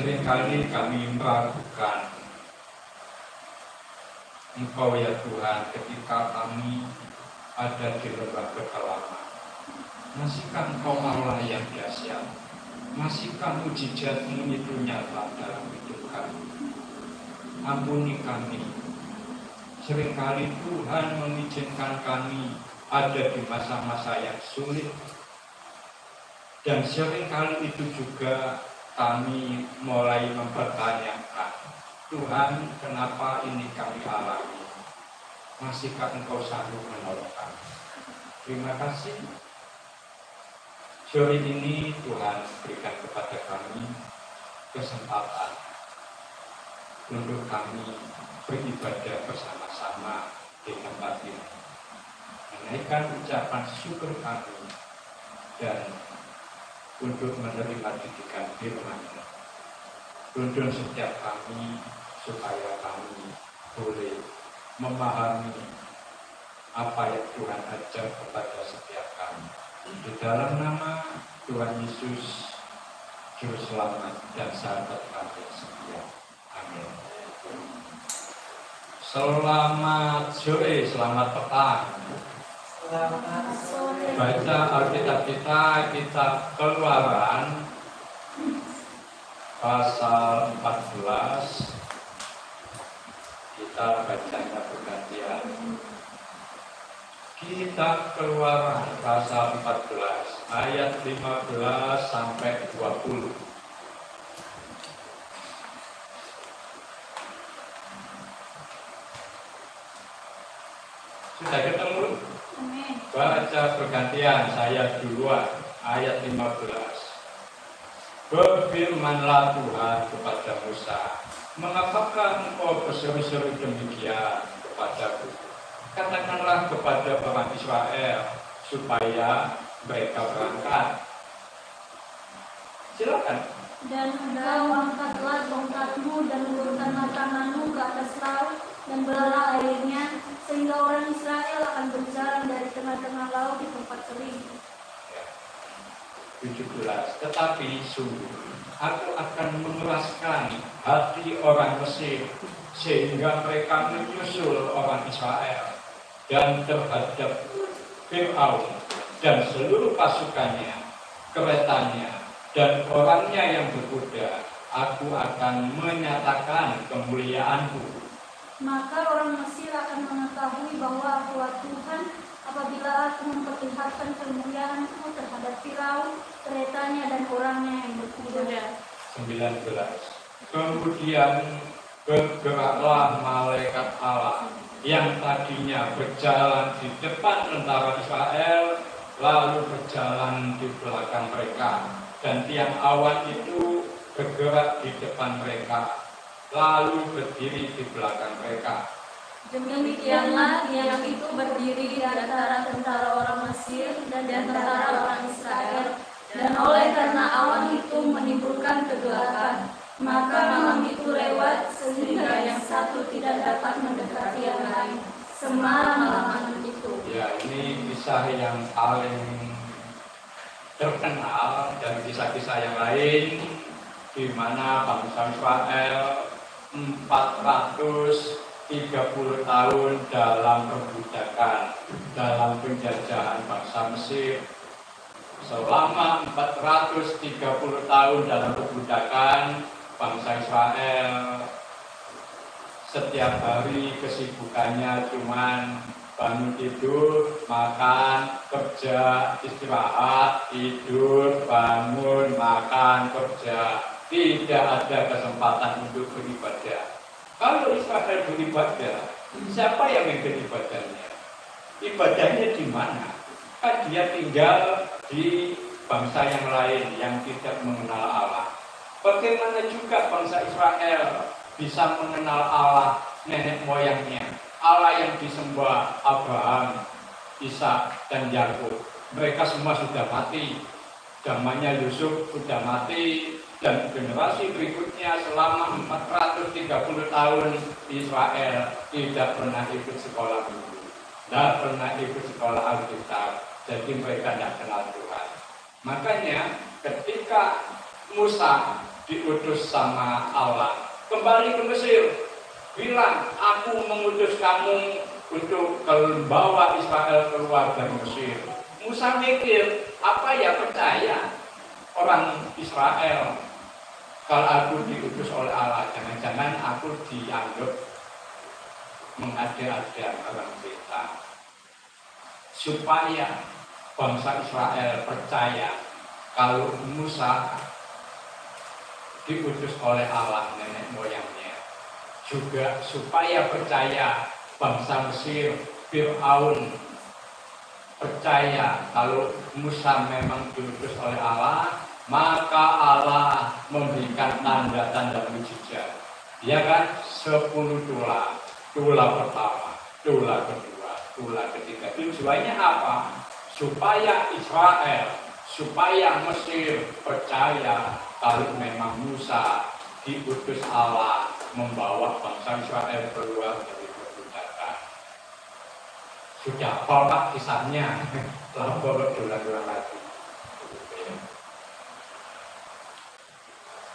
Seringkali kami meragukan Engkau ya Tuhan ketika kami ada di lembah kedalaman. Masihkah Engkau Allah yang dahsyat? Masihkah mujizat-Mu itu nyata dalam hidup kami? Ampuni kami. Seringkali Tuhan mengizinkan kami ada di masa-masa yang sulit. Dan seringkali itu juga kami mulai mempertanyakan, Tuhan, kenapa ini kami alami? Masihkah Engkau sanggup menolong kami? Terima kasih. Sore ini Tuhan berikan kepada kami kesempatan untuk kami beribadah bersama-sama di tempat ini. Menaikkan ucapan syukur kami dan untuk menerima didikan firman-Mu. Tuntun setiap kami supaya kami boleh memahami apa yang Tuhan ajar kepada setiap kami. Di dalam nama Tuhan Yesus, Juru Selamat dan Sahabat kami yang setia. Amin. Selamat sore, selamat petang. Baca Alkitab kita, kitab Keluaran pasal 14. Kita bacanya bergantian. Kitab Keluaran pasal 14 ayat 15 sampai 20. Sudah ketemu? Baca bergantian, saya duluan. Ayat 15. Berfirmanlah Tuhan kepada Musa, mengapakah engkau berseru-seru demikian kepadaku? Katakanlah kepada orang Israel supaya mereka berangkat. Silakan. Dan engkau angkatlah tongkatmu dan ulurkanlah tanganmu ke atas laut dan belalah airnya, sehingga orang Israel akan berjalan dari tengah-tengah laut di tempat kering. 17. Tetapi sungguh aku akan mengeraskan hati orang Mesir sehingga mereka menyusul orang Israel, dan terhadap Fir'aun dan seluruh pasukannya, keretanya dan orangnya yang berkuda, aku akan menyatakan kemuliaanku. Maka orang Mesir akan mengetahui bahwa Akulah Tuhan apabila aku memperlihatkan kemuliaanku terhadap Firaun, keretanya dan orangnya yang berkuda. 19. Kemudian bergeraklah malaikat Allah yang tadinya berjalan di depan tentara Israel, lalu berjalan di belakang mereka, dan tiang awan itu bergerak di depan mereka, lalu berdiri di belakang mereka. Demikianlah tiang itu berdiri di antara tentara orang Mesir dan tentara orang Israel, dan oleh karena awan itu menimbulkan kegelapan, maka malam itu lewat sehingga yang satu tidak dapat mendekati yang lain semalam itu. Ya, ini kisah yang paling terkenal dari kisah-kisah yang lain, di mana bangsa Israel 430 tahun dalam perbudakan, dalam penjajahan bangsa Mesir. Selama 430 tahun dalam perbudakan, bangsa Israel setiap hari kesibukannya cuman bangun tidur, makan, kerja, istirahat, tidur, bangun, makan, kerja. Tidak ada kesempatan untuk beribadah. Kalau Israel beribadah, siapa yang beribadahnya? Ibadahnya di mana? Kan dia tinggal di bangsa yang lain yang tidak mengenal Allah. Bagaimana juga bangsa Israel bisa mengenal Allah nenek moyangnya, Allah yang disembah Abraham, Ishak dan Yakub. Mereka semua sudah mati. Zamannya Yusuf sudah mati, dan generasi berikutnya selama 430 tahun Israel tidak pernah ikut sekolah minggu, tidak pernah ikut sekolah Alkitab. Jadi mereka tidak kenal Tuhan. Makanya ketika Musa diutus sama Allah. Kembali ke Mesir, bilang, aku mengutus kamu untuk membawa Israel keluar dari Mesir. Musa mikir, apa ya percaya orang Israel kalau aku diutus oleh Allah, jangan-jangan aku dianggap mengada-ada orang kita. Supaya bangsa Israel percaya kalau Musa diutus oleh Allah nenek moyangnya. Juga supaya percaya bangsa Mesir, Fir'aun percaya kalau Musa memang diutus oleh Allah, maka Allah memberikan tanda-tanda mujizat. Ya kan? 10 tulah. Tulah pertama, tulah kedua, tulah ketiga. Tujuannya apa? Supaya Israel, supaya Mesir percaya kalau memang Musa diutus Allah membawa bangsa Israel keluar dari perbudakan. Sudah kompak kisahnya, lapor dolar-dolar lagi.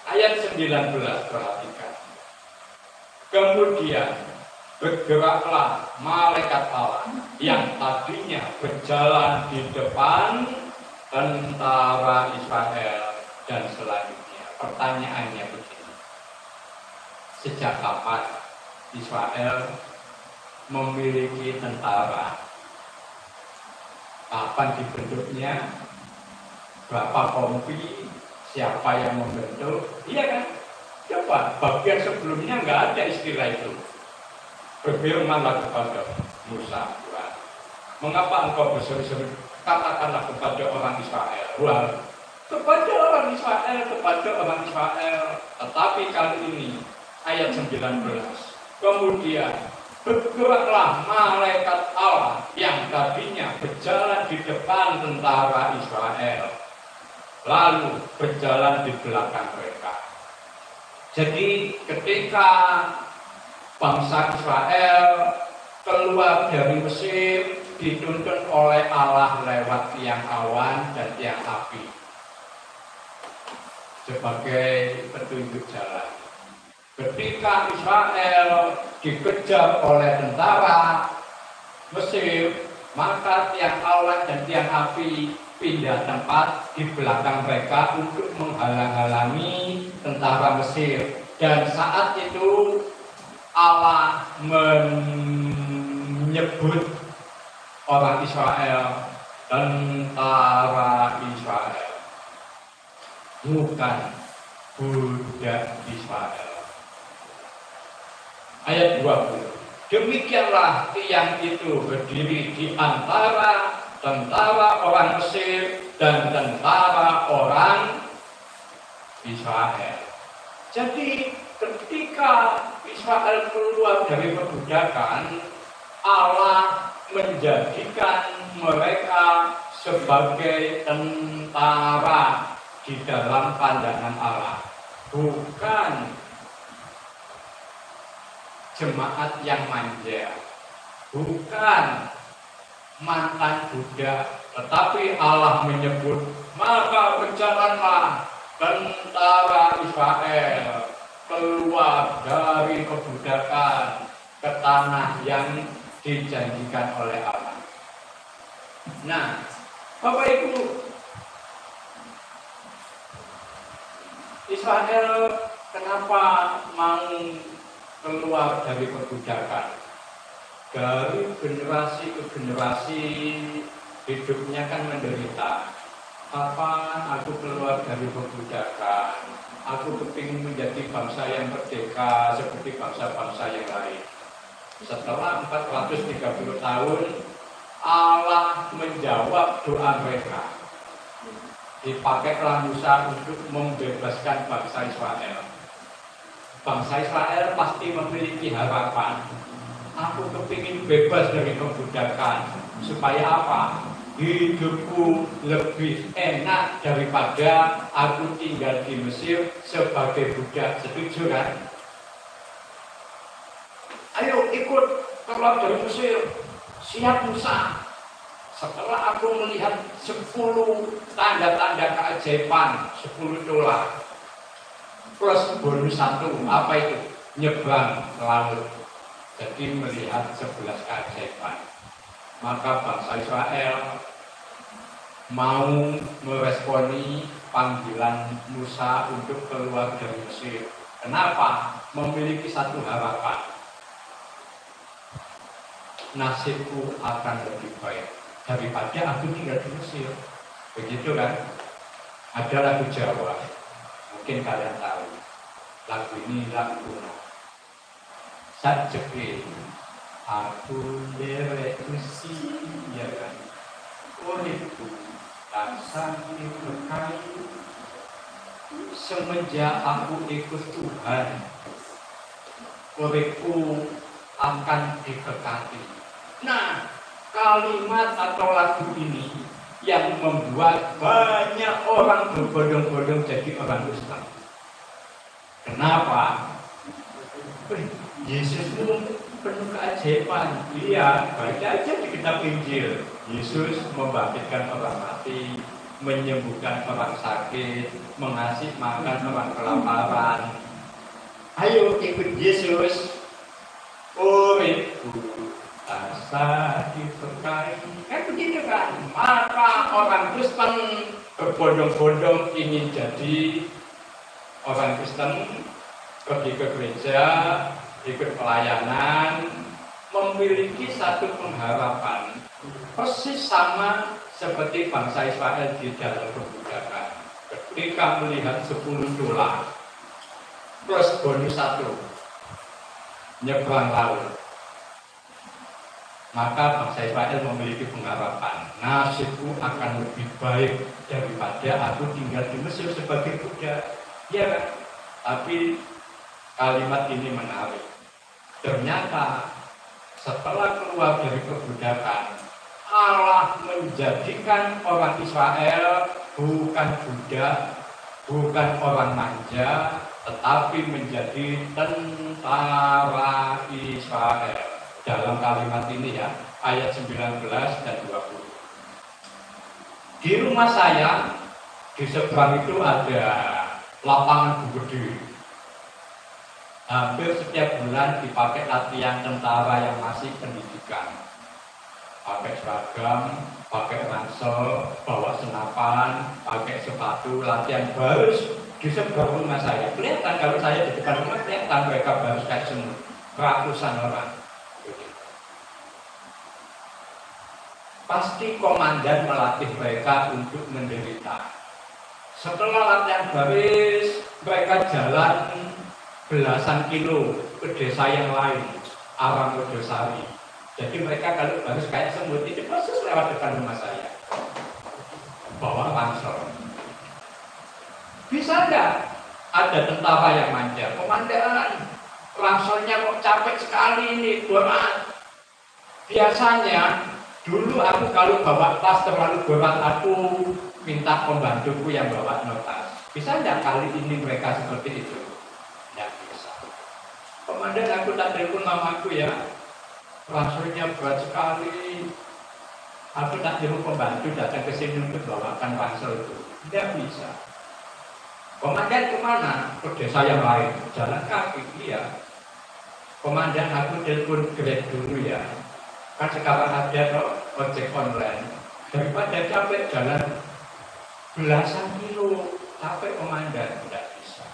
Ayat 19 perhatikan. Kemudian bergeraklah malaikat Allah yang tadinya berjalan di depan tentara Israel dan selanjutnya. Pertanyaannya begini, sejak kapan Israel memiliki tentara? Kapan dibentuknya? Berapa kompi? Siapa yang membentuk? Iya kan? Coba, bagian sebelumnya nggak ada istilah itu. Berfirmanlah kepada Musa, Tuhan, mengapa engkau berseru-seru? Katakanlah kepada orang Israel. Wah, kepada orang Israel. Tetapi kali ini, ayat 19. Kemudian, bergeraklah malaikat Allah yang tadinya berjalan di depan tentara Israel, lalu berjalan di belakang mereka. Jadi ketika bangsa Israel keluar dari Mesir dituntun oleh Allah lewat tiang awan dan tiang api sebagai petunjuk jalan. Ketika Israel dikejar oleh tentara Mesir, maka tiang awan dan tiang api pindah tempat di belakang mereka untuk menghalang-halangi tentara Mesir. Dan saat itu Allah menyebut orang Israel, tentara Israel, bukan budak Israel. Ayat 20. Demikianlah tiang itu berdiri di antara tentara orang Mesir dan tentara orang Israel. Jadi ketika Israel keluar dari perbudakan, Allah menjadikan mereka sebagai tentara di dalam pandangan Allah, bukan jemaat yang manja, bukan mantan budak, tetapi Allah menyebut, maka berjalanlah tentara Israel keluar dari perbudakan ke tanah yang dijanjikan oleh Allah. Nah, Bapak Ibu, Israel kenapa mau keluar dari perbudakan? Dari generasi ke generasi hidupnya kan menderita. Kapan aku keluar dari perbudakan? Aku kepingin menjadi bangsa yang merdeka seperti bangsa-bangsa yang lain. Setelah 430 tahun, Allah menjawab doa mereka. Dipakailah Musa untuk membebaskan bangsa Israel. Bangsa Israel pasti memiliki harapan. Aku kepingin bebas dari perbudakan. Supaya apa? Hidupku lebih enak daripada aku tinggal di Mesir sebagai budak. Setuju kan? Ayo ikut keluar dari Mesir. Siap Musa. Setelah aku melihat 10 tanda-tanda keajaiban, 10 dolar. plus bonus 1, apa itu? Nyebrang laut. Jadi melihat 11 keajaiban. Maka bangsa Israel mau meresponi panggilan Musa untuk keluar dari Mesir. Kenapa? Memiliki satu harapan. Nasibku akan lebih baik daripada aku tinggal di Mesir. Begitu kan? Ada lagu Jawa, mungkin kalian tahu. Lagu ini lagu Sajeke aku derek Mesir, ya kan? Uripku tak berkahi semenjak aku ikut Tuhan, uripku akan diberkati. Nah, kalimat atau lagu ini yang membuat banyak orang berbondong-bondong jadi orang Kristen. Kenapa? Yesus itu penuh keajaiban. Iya, baca aja di kitab Injil. Yesus membangkitkan orang mati, menyembuhkan orang sakit, mengasih makan orang kelaparan. Ayo ikut Yesus. Uripku asa diberkahi. Kan begitu kan? Maka orang Kristen berbondong-bondong ingin jadi orang Kristen, pergi ke gereja, ikut pelayanan, memiliki satu pengharapan persis sama seperti bangsa Israel di dalam perbudakan. Ketika melihat 10 dolar plus bonus 1 nyebrang laut, maka bangsa Israel memiliki pengharapan, nasibku akan lebih baik daripada aku tinggal di Mesir sebagai budak. Ya kan? Tapi kalimat ini menarik. Ternyata setelah keluar dari perbudakan, Allah menjadikan orang Israel bukan budak, bukan orang manja, tetapi menjadi tentara Israel. Dalam kalimat ini ya, ayat 19 dan 20. Di rumah saya, di seberang itu ada lapangan gede. Hampir setiap bulan dipakai latihan tentara yang masih pendidikan. Pakai seragam, pakai ransel, bawa senapan, pakai sepatu, latihan baru di seberang rumah saya. Kelihatan kalau saya di depan rumah, kelihatan mereka baru kayak semua ratusan orang. Pasti komandan melatih mereka untuk menderita. Setelah latihan baris, mereka jalan belasan kilo ke desa yang lain, arah Modosari. Jadi mereka kalau harus kayak semut itu proses lewat depan rumah saya, bawa ransel. Bisa enggak ada tentara yang manja? Komandan, ranselnya kok capek sekali ini, berat. Biasanya dulu aku kalau bawa tas terlalu berat, aku minta pembantuku yang bawa notas. Bisa enggak kali ini mereka seperti itu? Tidak bisa. Komandan, aku tak telepon mamaku ya, ranselnya berat sekali. Aku tak telepon pembantu datang ke sini untuk bawakan ransel itu. Tidak bisa. Komandan kemana? Ke desa yang lain. Jalan kaki, iya. Komandan, aku telepon Grab dulu ya. Kan sekarang ada ojek online. Daripada capek jalan belasan kilo, capek komandan. Tidak bisa.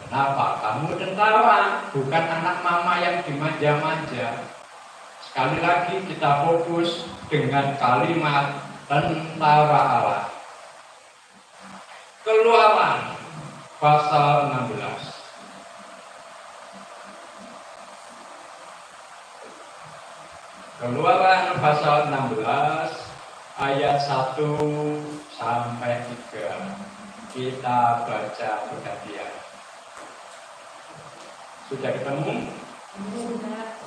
Kenapa? Kamu tentara, bukan anak mama yang dimanja-manja. Sekali lagi kita fokus dengan kalimat tentara Allah. Keluaran pasal 16. Keluaran pasal 16 ayat 1 sampai 3. Kita baca bergantian. Sudah ketemu?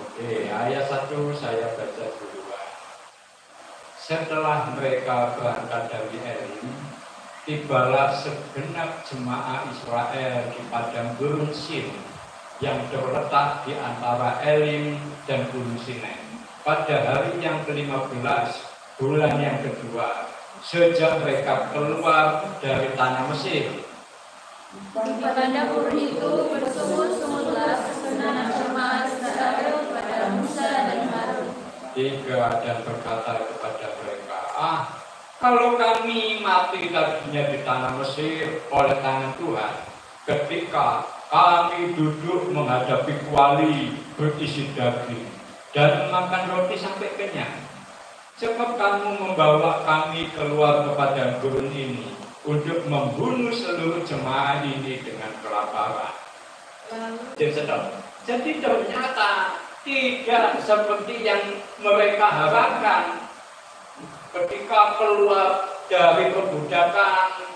Oke, ayat 1 saya baca duluan. Setelah mereka berangkat dari Elim, tibalah segenap jemaah Israel di padang gurun Sin yang terletak di antara Elim dan Gunung Sinai. Pada hari yang ke-15, bulan yang kedua, sejak mereka keluar dari tanah Mesir. Pada gurun itu bersungut-sungutlah segenap jemaat Israel kepada Musa dan Harun. 3 Dan berkata kepada mereka, kalau kami mati tadinya di tanah Mesir oleh tangan Tuhan, ketika kami duduk menghadapi kuali berisi daging dan makan roti sampai kenyang, sebab kamu membawa kami keluar ke padang gurun ini untuk membunuh seluruh jemaah ini dengan kelaparan. Jadi ternyata tidak seperti yang mereka harapkan. Ketika keluar dari perbudakan,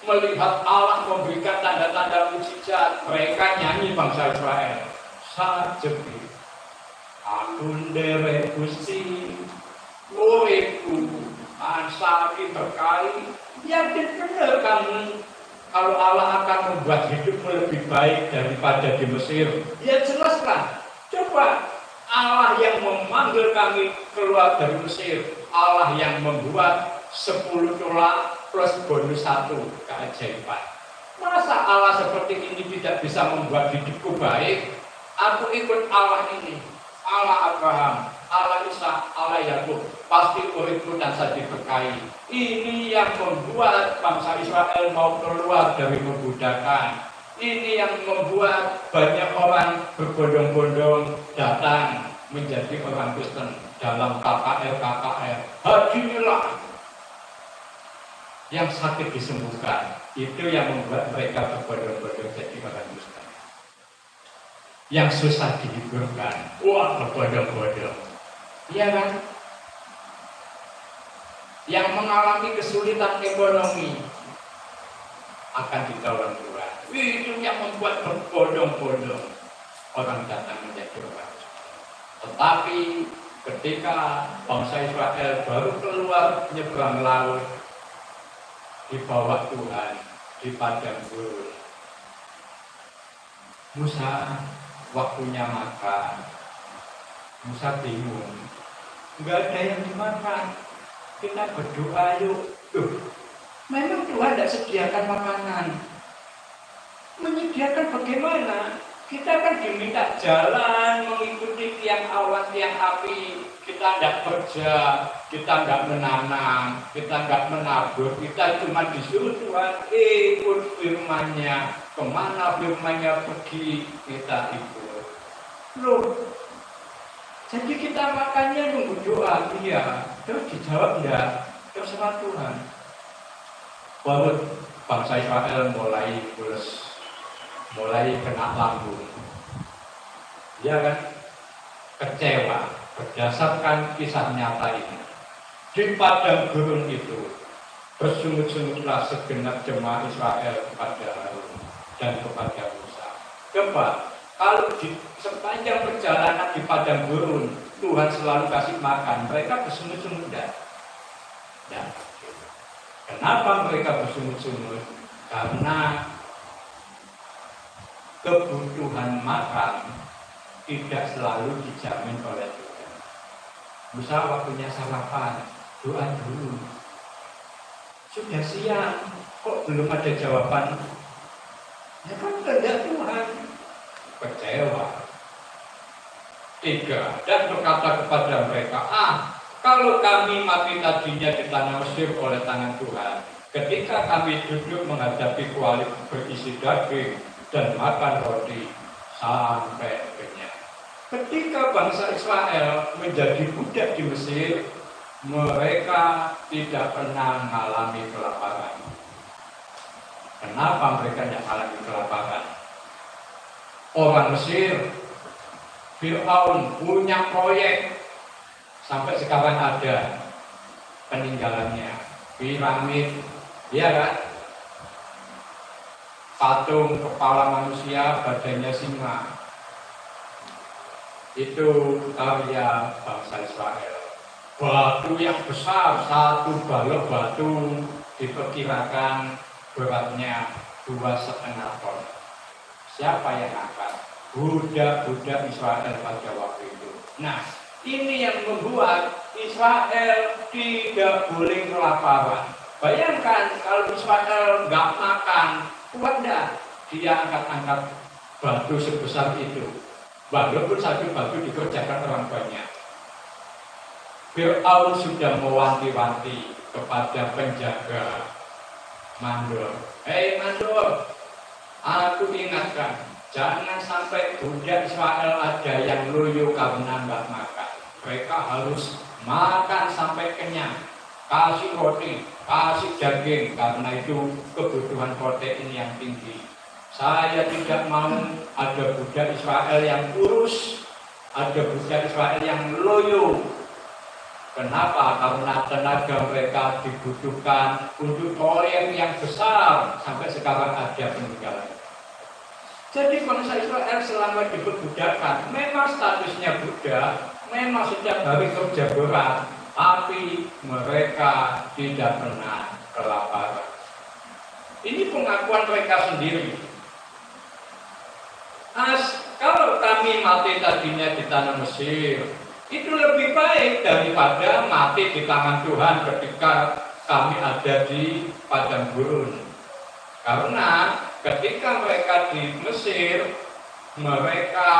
melihat Allah memberikan tanda-tanda mujizat, mereka nyanyi bangsa Israel. Sajebi, akundere Gusti, uripku, ansaki berkali. Yakin benar kamu kalau Allah akan membuat hidupmu lebih baik daripada di Mesir? Ya jelaslah. Coba Allah yang memanggil kami keluar dari Mesir, Allah yang membuat 10 tulang plus bonus 1 keajaiban. Masa Allah seperti ini tidak bisa membuat hidupku baik? Aku ikut Allah ini, Allah Abraham, Allah Ishak, Allah Yakub, pasti uripku dan saya diberkahi. Ini yang membuat bangsa Israel mau keluar dari perbudakan. Ini yang membuat banyak orang berbondong-bondong datang menjadi orang Kristen dalam KKR. Hadirilah yang sakit disembuhkan. Itu yang membuat mereka berbondong-bondong jadi orang Kristen. Yang susah dihiburkan, wah berbondong-bondong. Iya kan? Yang mengalami kesulitan ekonomi akan ditolong Tuhan. Itu yang membuat berbondong-bondong orang datang menjadi orang. Tetapi ketika bangsa Israel baru keluar menyeberang laut, dibawa Tuhan di padang gurun. Musa waktunya makan. Musa bingung, nggak ada yang dimakan. Kita berdoa yuk. Memang Tuhan tidak sediakan makanan. Menyediakan bagaimana? Kita kan diminta jalan mengikuti tiang awan, tiang api. Kita tidak kerja, kita tidak menanam, kita tidak menabur. Kita cuma disuruh Tuhan ikut firman-Nya. Kemana firman-Nya pergi, kita ikut. Loh, jadi kita makannya nunggu doa, iya. Terus dijawab enggak? Terserah Tuhan. Baru bangsa Israel mulai pules, mulai kena lambung. Ya kan? Kecewa berdasarkan kisah nyata ini. Di padang gurun itu bersungut-sungutlah segenap jemaah Israel kepada Harun dan kepada Musa. Coba, kalau di sepanjang perjalanan di padang gurun Tuhan selalu kasih makan, mereka bersungut-sungut enggak? Ya. Kenapa mereka bersungut-sungut? Karena kebutuhan makan tidak selalu dijamin oleh Tuhan. Musa waktunya sarapan, doa dulu. Sudah siang, kok belum ada jawaban? Ya kan kehendak Tuhan. Kecewa. 3 Dan berkata kepada mereka, kalau kami mati tadinya di tanah Mesir oleh tangan Tuhan, ketika kami duduk menghadapi kuali berisi daging dan makan roti sampai kenyang. Ketika bangsa Israel menjadi budak di Mesir, mereka tidak pernah mengalami kelaparan. Kenapa mereka tidak mengalami kelaparan? Orang Mesir, Fir'aun punya proyek sampai sekarang ada peninggalannya, piramid, ya kan? Patung kepala manusia, badannya singa. Itu karya bangsa Israel. Batu yang besar, 1 balok batu diperkirakan beratnya 2,5 ton. Siapa yang angkat? Budak-budak Israel pada waktu itu. Nah, ini yang membuat Israel tidak boleh kelaparan. Bayangkan kalau Israel nggak makan Kuat enggak dia angkat-angkat batu sebesar itu? Walaupun satu batu dikerjakan orang banyak. Fir'aun sudah mewanti-wanti kepada penjaga mandor. Hei mandor, aku ingatkan, jangan sampai budak Israel ada yang loyo karena nggak makan. Mereka harus makan sampai kenyang. Kasih roti, kasih daging, karena itu kebutuhan protein yang tinggi. Saya tidak mau ada budak Israel yang kurus, ada budak Israel yang loyo. Kenapa? Karena tenaga mereka dibutuhkan untuk proyek yang besar, sampai sekarang ada peninggalan. Jadi bangsa Israel selama diperbudakan, memang statusnya budak, memang setiap hari kerja berat, tapi mereka tidak pernah kelaparan. Ini pengakuan mereka sendiri. Kalau kami mati tadinya di tanah Mesir, itu lebih baik daripada mati di tangan Tuhan ketika kami ada di padang gurun. Karena ketika mereka di Mesir, mereka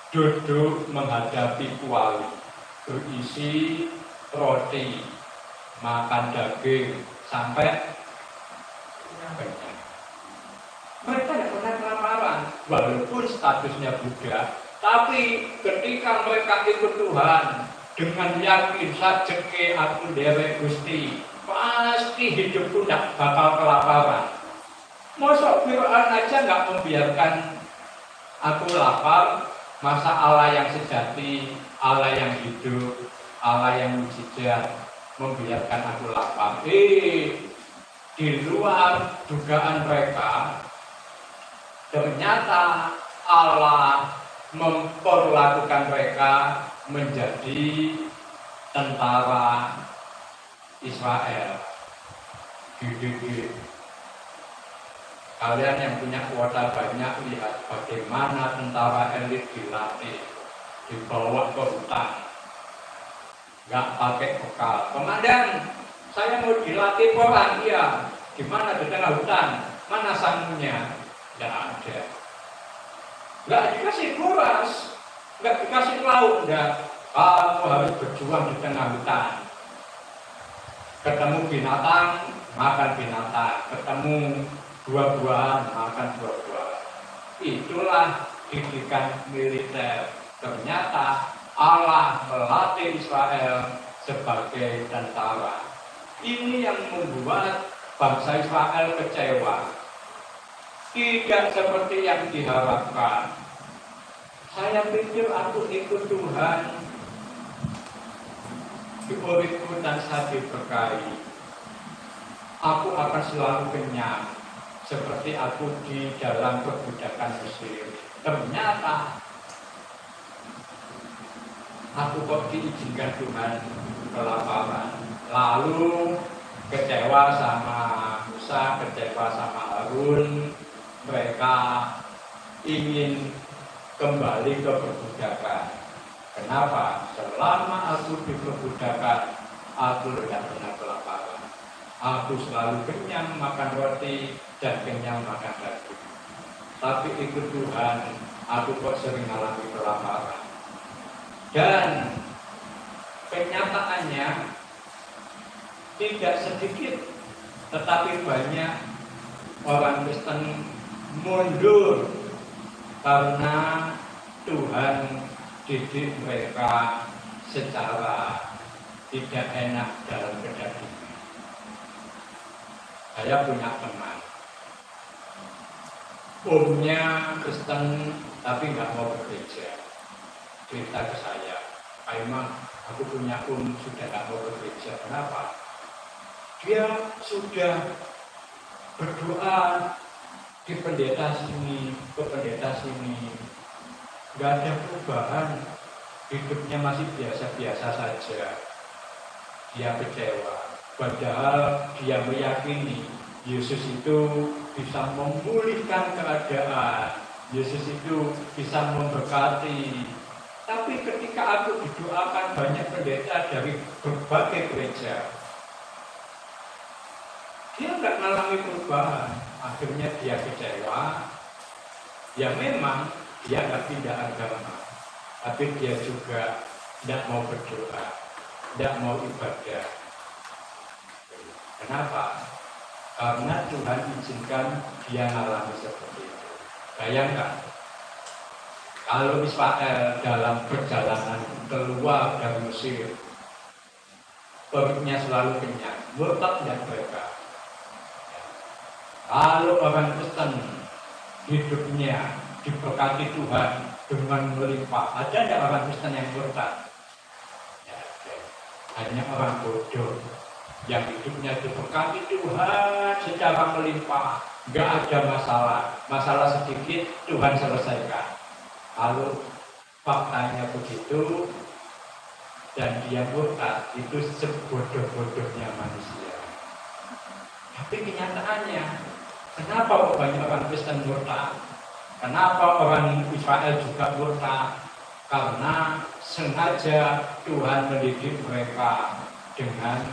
duduk menghadapi kuali berisi roti, makan daging sampai kenyang. Mereka tidak pernah kelaparan, walaupun statusnya budak. Tapi ketika mereka ikut Tuhan dengan yakin sajeke aku dewek Gusti, pasti hidupku tidak bakal kelaparan. Masa Fir'aun aja nggak membiarkan aku lapar, masa Allah yang sejati, Allah yang hidup, Allah yang mujizat membiarkan aku lapar. Di luar dugaan mereka, ternyata Allah memperlakukan mereka menjadi tentara Israel. Gede-gede. Kalian yang punya kuota banyak, lihat bagaimana tentara elit dilatih, dibawa ke hutan, nggak pakai bekal. Komandan, saya mau dilatih perang. Iya. Gimana di tengah hutan? Mana sangunya? Nggak ada. Nggak dikasih kuras, nggak dikasih lauk, enggak. Kamu harus berjuang di tengah hutan. Ketemu binatang, makan binatang. Ketemu buah-buahan, makan buah-buahan. Itulah didikan militer. Ternyata Allah melatih Israel sebagai tentara. Ini yang membuat bangsa Israel kecewa. Tidak seperti yang diharapkan. Saya pikir aku ikut Tuhan, diurutku dan saya diberkahi. Aku akan selalu kenyang, seperti aku di dalam perbudakan Mesir. Ternyata aku kok diizinkan Tuhan kelaparan. Lalu kecewa sama Musa, kecewa sama Harun. Mereka ingin kembali ke perbudakan. Kenapa? Selama aku di perbudakan, aku tidak pernah kelaparan. Aku selalu kenyang makan roti dan kenyang makan daging. Tapi ikut Tuhan, aku kok sering mengalami kelaparan. Dan kenyataannya tidak sedikit, tetapi banyak orang Kristen mundur karena Tuhan didik mereka secara tidak enak dalam kedagingan. Saya punya teman, umnya Kristen tapi nggak mau bekerja. Cerita ke saya, Pak Imam, aku punya sudah nggak mau bekerja. Kenapa? Dia sudah berdoa di pendeta sini, ke pendeta sini, nggak ada perubahan, hidupnya masih biasa-biasa saja. Dia kecewa, padahal dia meyakini Yesus itu bisa memulihkan keadaan, Yesus itu bisa memberkati. Tapi ketika aku didoakan banyak pendeta dari berbagai gereja, dia nggak mengalami perubahan. akhirnya dia kecewa. Ya memang dia nggak pindah agama, tapi dia juga tidak mau berdoa, tidak mau ibadah. Kenapa? Karena Tuhan izinkan dia mengalami seperti itu. Bayangkan, kalau Israel dalam perjalanan keluar dari Mesir, perutnya selalu kenyang, murtad dan mereka. Kalau orang Kristen hidupnya diberkati Tuhan dengan melimpah, ada tidak orang Kristen yang murtad? Ya, hanya orang bodoh yang hidupnya diberkati Tuhan secara melimpah, nggak ada masalah sedikit Tuhan selesaikan. Kalau faktanya begitu dan dia murtad, itu sebodoh-bodohnya manusia. Tapi kenyataannya, kenapa banyak orang Kristen murtad? Kenapa orang Israel juga murtad? Karena sengaja Tuhan mendidik mereka dengan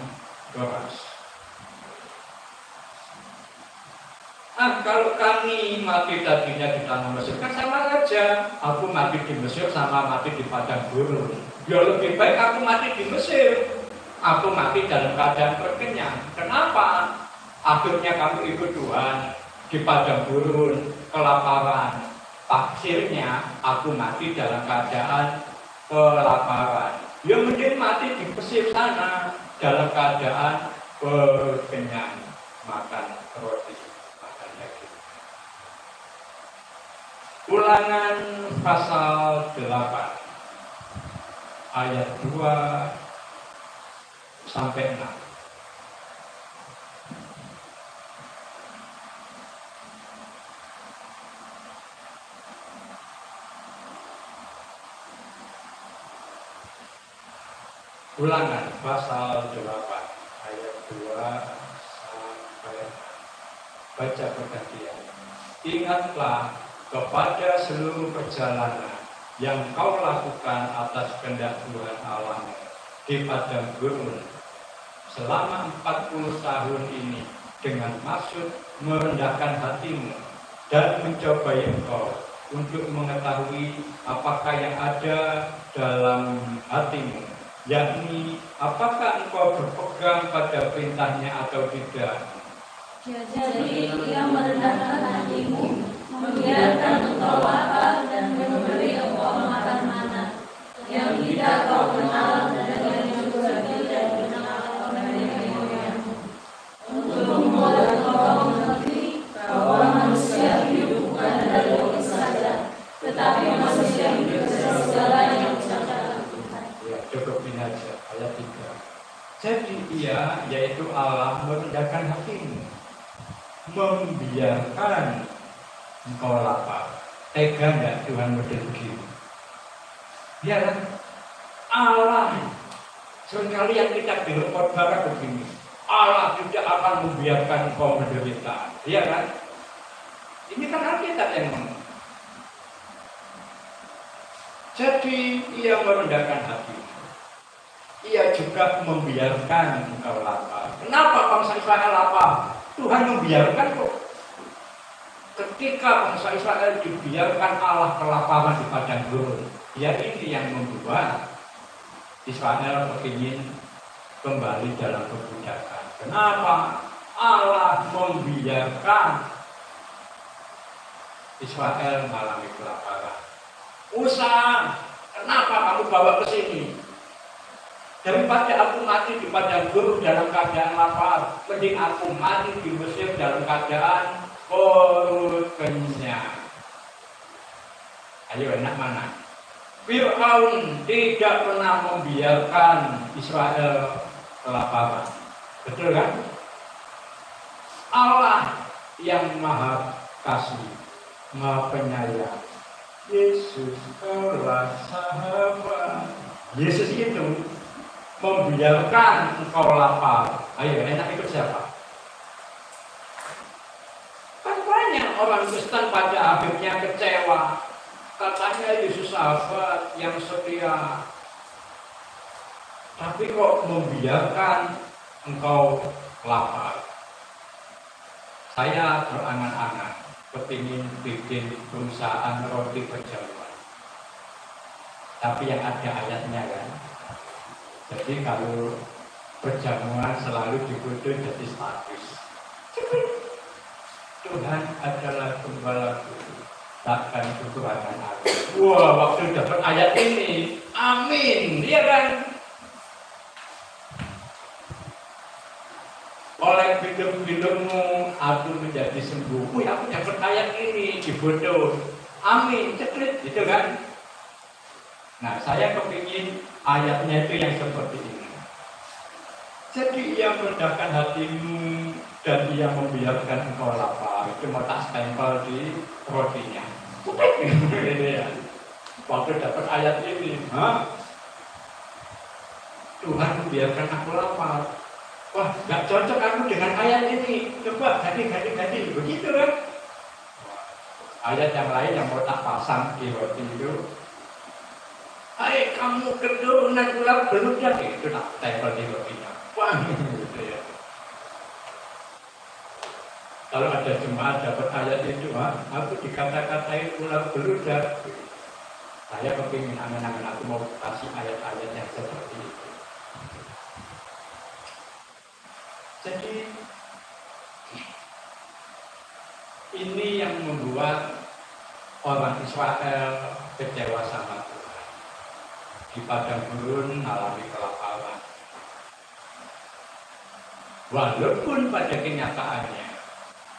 keras. Kalau kami mati tadinya di tanah Mesir, kan sama aja. Aku mati di Mesir sama mati di padang gurun. Ya lebih baik aku mati di Mesir. Aku mati dalam keadaan berkenyang. Kenapa? Akhirnya kami ikut Tuhan di padang gurun, kelaparan. Akhirnya aku mati dalam keadaan kelaparan. Ya mungkin mati di Mesir sana dalam keadaan berkenyang, makan roti. Ulangan pasal 8 ayat 2 sampai 6. Ulangan pasal 8 ayat 2 sampai 6. Baca pergantian. Ingatlah kepada seluruh perjalanan yang kau lakukan atas kehendak Tuhan Allahmu di padang gurun selama 40 tahun ini dengan maksud merendahkan hatimu dan mencobai engkau untuk mengetahui apakah yang ada dalam hatimu, yakni apakah engkau berpegang pada perintahnya atau tidak. Jadi ia merendahkan hatimu, membiarkan engkau lapar dan memberi engkau makan mana yang tidak kau kenal dan yang juga tidak dikenal oleh nenek moyangmu, untuk membuat engkau mengerti bahwa manusia hidup bukan dari roti saja, tetapi manusia hidup dari segala yang diucapkan Tuhan. Ya, cukup ini aja ayat 3. Jadi ia, yaitu Allah, merendahkan hatimu, membiarkan engkau lapar. Tega enggak Tuhan model begini? Ya kan? Allah seringkali yang kita bilang khotbah begini, Allah tidak akan membiarkan engkau menderita. Ya kan? Ini kan Alkitab yang ngomong. Jadi ia merendahkan hati. Ia juga membiarkan engkau lapar. Kenapa bangsa Israel lapar? Tuhan membiarkan kok. Ketika bangsa Israel dibiarkan Allah kelaparan di padang gurun, ya ini yang membuat Israel ingin kembali dalam perbudakan. Kenapa? Allah membiarkan Israel mengalami kelaparan. Usaha, kenapa kamu bawa ke sini? Daripada aku mati di padang gurun dalam keadaan lapar, mending aku mati di Mesir dalam keadaan perut kenyang. Ayo, enak mana? Fir'aun tidak pernah membiarkan Israel kelaparan. Betul kan? Allah yang maha kasih, maha penyayang. Yesus adalah sahabat. Yesus itu membiarkan engkau lapar. Ayo, enak ikut siapa? Orang Kristen pada akhirnya kecewa. Katanya Yesus sahabat yang setia, tapi kok membiarkan engkau lapar. Saya berangan-angan kepingin bikin perusahaan roti perjamuan. Tapi yang ada ayatnya kan. Jadi kalau perjamuan selalu dibutuh jadi status. Tuhan adalah gembalaku, takkan kekurangan aku. Wah, waktu dapat ayat ini, amin, iya kan? Oleh hidup-hidupmu, aku menjadi sembuh. Wih, aku dapat ayat ini, dibodoh. Amin, ceklit, gitu kan? Nah, saya kepingin ayatnya itu yang seperti ini. Jadi ia merendahkan hatimu dan ia membiarkan engkau lapar. Itu mau tak stempel di rotinya. Ini ya. Waktu dapat ayat ini, Tuhan membiarkan aku lapar. Wah, nggak cocok aku dengan ayat ini. Coba ganti. Begitu kan? Ayat yang lain yang mau tak pasang di roti itu. Hai kamu keturunan ular beludak, itu tak tempel di rotinya. Wah, gitu ya. Kalau ada jemaat dapat ayat itu, aku dikata-katain ular beludak. Saya kepingin angan-angan aku mau kasih ayat-ayat yang seperti itu. Jadi ini yang membuat orang Israel kecewa sama Tuhan. Di padang gurun mengalami kelaparan. Walaupun pada kenyataannya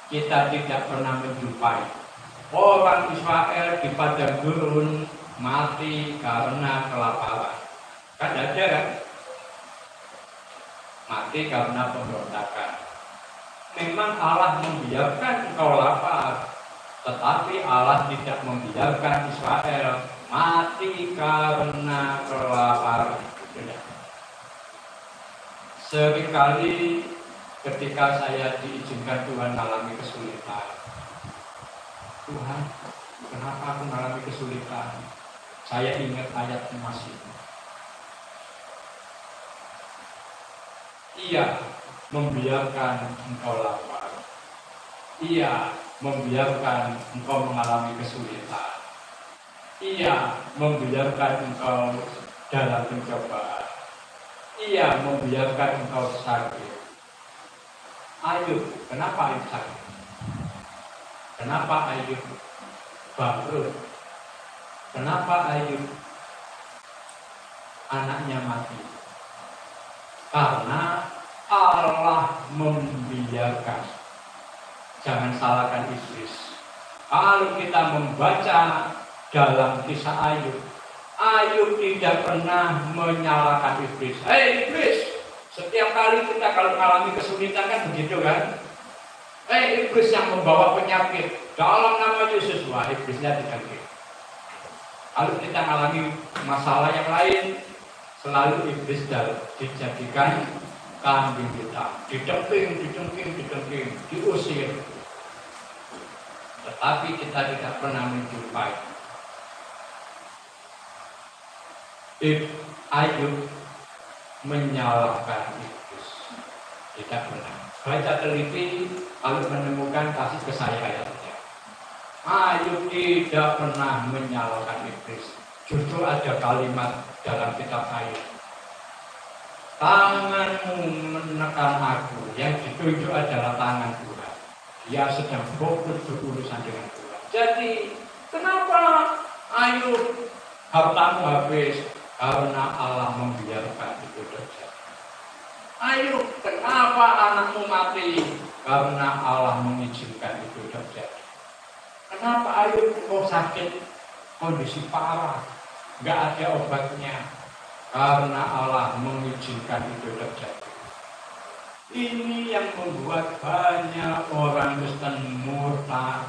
kita tidak pernah menjumpai orang Israel di padang gurun mati karena kelaparan. Kan ada kan? Mati karena pemberontakan. Memang Allah membiarkan engkau lapar, tetapi Allah tidak membiarkan Israel mati karena kelaparan. Seringkali ketika saya diizinkan Tuhan mengalami kesulitan, Tuhan, kenapa aku mengalami kesulitan? Saya ingat ayat emas itu. Ia membiarkan engkau lapar. Ia membiarkan engkau mengalami kesulitan. Ia membiarkan engkau dalam pencobaan. Ia membiarkan engkau sakit. Ayub, kenapa Ayub sakit? Kenapa Ayub bangkrut? Kenapa Ayub anaknya mati? Karena Allah membiarkan. Jangan salahkan iblis. Kalau kita membaca dalam kisah Ayub, Ayub tidak pernah menyalahkan iblis. Hei iblis, setiap kali kita kalau mengalami kesulitan kan begitu kan? Hei iblis yang membawa penyakit, dalam nama Yesus, wah iblisnya tidak gitu. Kalau kita mengalami masalah yang lain, selalu iblis dijadikan kambing hitam, didengking, diusir. Tetapi kita tidak pernah menjumpai Ayub menyalahkan iblis. Tidak pernah. Baca teliti kalau menemukan kasih ke saya ayatnya. Ayub tidak pernah menyalahkan iblis. Justru ada kalimat dalam kitab Ayub. Tanganmu menekan aku, yang ditunjuk adalah tangan Tuhan. Dia sedang fokus berurusan dengan Tuhan. Jadi, kenapa Ayub hartamu habis? Karena Allah membiarkan itu terjadi. Ayub, kenapa anakmu mati? Karena Allah mengizinkan itu terjadi. Kenapa Ayub kok sakit? Kondisi parah, nggak ada obatnya. Karena Allah mengizinkan itu terjadi. Ini yang membuat banyak orang Kristen murtad.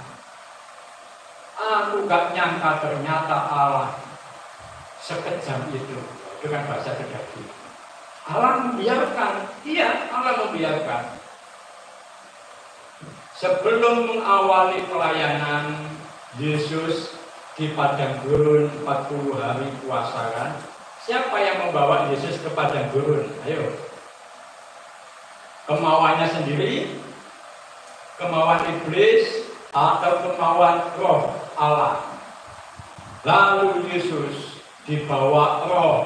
Aku gak nyangka ternyata Allah sekejam itu. Itu kan bahasa Kedari. Allah membiarkan. Iya, Allah membiarkan. Sebelum mengawali pelayanan Yesus di padang gurun 40 hari puasa kan? Siapa yang membawa Yesus ke padang gurun? Ayo. Kemauannya sendiri? kemauan iblis atau kemauan roh Allah. Lalu Yesus dibawa roh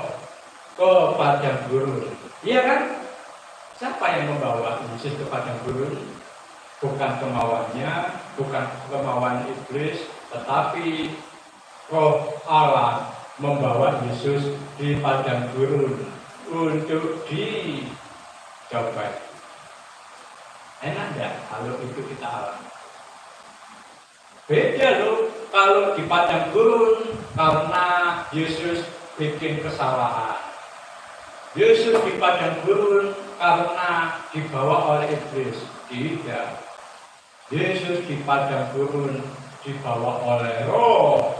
ke padang gurun. Iya kan? Siapa yang membawa Yesus ke padang gurun? Bukan kemauannya, bukan kemauan iblis, tetapi roh Allah membawa Yesus di padang gurun untuk dicobai. Enak enggak kalau itu kita alami? Beda loh kalau di padang gurun karena Yesus bikin kesalahan. Yesus di padang gurun karena dibawa oleh iblis. Tidak. Yesus di padang gurun dibawa oleh roh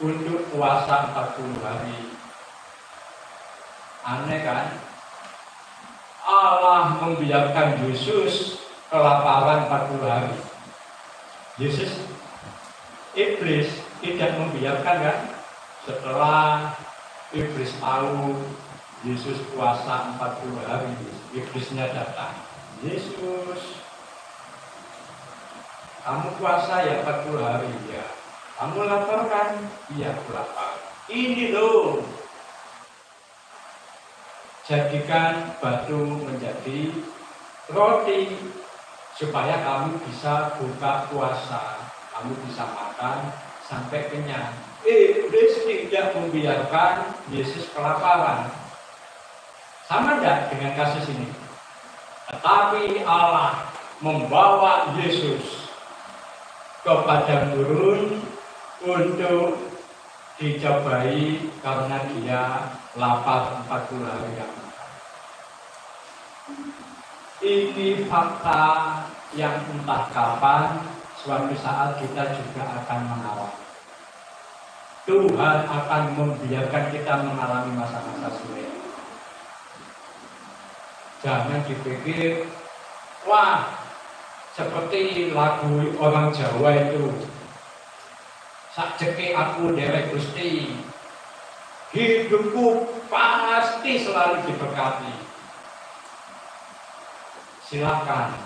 untuk puasa 40 hari. Aneh kan? Allah membiarkan Yesus kelaparan 40 hari. Yesus, iblis tidak membiarkan kan? Setelah iblis tahu Yesus puasa 40 hari, iblisnya datang. Yesus, kamu puasa ya 40 hari ya. Kamu lapar kan? Iya, aku lapar. Ini loh. Jadikan batu menjadi roti supaya kamu bisa buka puasa, kamu bisa makan sampai kenyang. Iblis tidak membiarkan Yesus kelaparan. Sama tidak dengan kasus ini? Tetapi Allah membawa Yesus ke padang gurun untuk dicobai karena dia lapar 40 hari yang makan. Ini fakta yang entah kapan suatu saat kita juga akan mengalami. Tuhan akan membiarkan kita mengalami masa-masa sulit. Jangan dipikir, wah, seperti lagu orang Jawa itu, sakjeke aku derek Gusti, hidupku pasti selalu diberkati. Silakan,